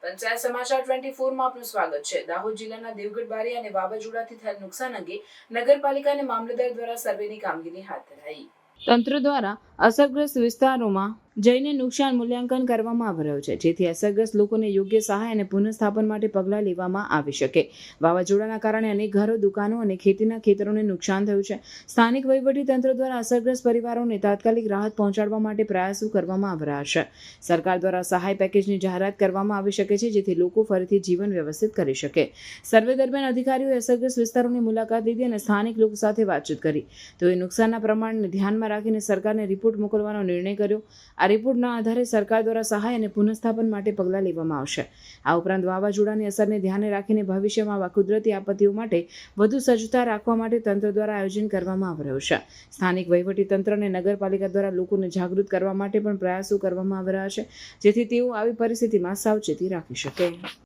પંચાયત સમાચાર 24 માં આપનું સ્વાગત છે। દાહોદ જિલ્લાના દેવગઢ બારી અને વાવાઝોડાથી થયેલ નુકસાન અંગે નગરપાલિકા અને મામલતદાર દ્વારા સર્વેની કામગીરી હાથ ધરાઈ। તંત્ર દ્વારા અસરગ્રસ્ત વિસ્તારોમાં જઈને નુકસાન મૂલ્યાંકન કરવામાં આવી રહ્યું છે, જેથી અસરગ્રસ્ત લોકોને યોગ્ય સહાય અને પુનઃસ્થાપન માટે પગલાં લેવામાં આવી શકે। વાવાઝોડાના કારણે અનેક ઘરો, દુકાનો અને ખેતીના ખેતરોને નુકસાન થયું છે। સ્થાનિક વહીવટીતંત્ર દ્વારા અસરગ્રસ્ત પરિવારોને તાત્કાલિક રાહત પહોંચાડવા માટે પ્રયાસો કરવામાં આવી રહ્યા છે। સરકાર દ્વારા સહાય પેકેજની જાહેરાત કરવામાં આવી શકે છે, જેથી લોકો ફરીથી જીવન વ્યવસ્થિત કરી શકે। સર્વે દરમિયાન અધિકારીઓએ અસરગ્રસ્ત વિસ્તારોની મુલાકાત લીધી અને સ્થાનિક લોકો સાથે વાતચીત કરી। તેઓએ નુકસાનના પ્રમાણને ધ્યાનમાં રાખીને સરકારને રિપોર્ટ મોકલવાનો નિર્ણય કર્યો। આ રિપોર્ટના આધારે સરકાર દ્વારા સહાય અને પુનઃસ્થાપન માટે પગલાં લેવામાં આવશે। આ ઉપરાંત વાવાઝોડાની અસરને ધ્યાને રાખીને ભવિષ્યમાં આવા કુદરતી આપત્તિઓ માટે વધુ સજ્જતા રાખવા માટે તંત્ર દ્વારા આયોજન કરવામાં આવી રહ્યું છે। સ્થાનિક વહીવટીતંત્ર અને નગરપાલિકા દ્વારા લોકોને જાગૃત કરવા માટે પણ પ્રયાસો કરવામાં આવી રહ્યા છે, જેથી તેઓ આવી પરિસ્થિતિમાં સાવચેતી રાખી શકે।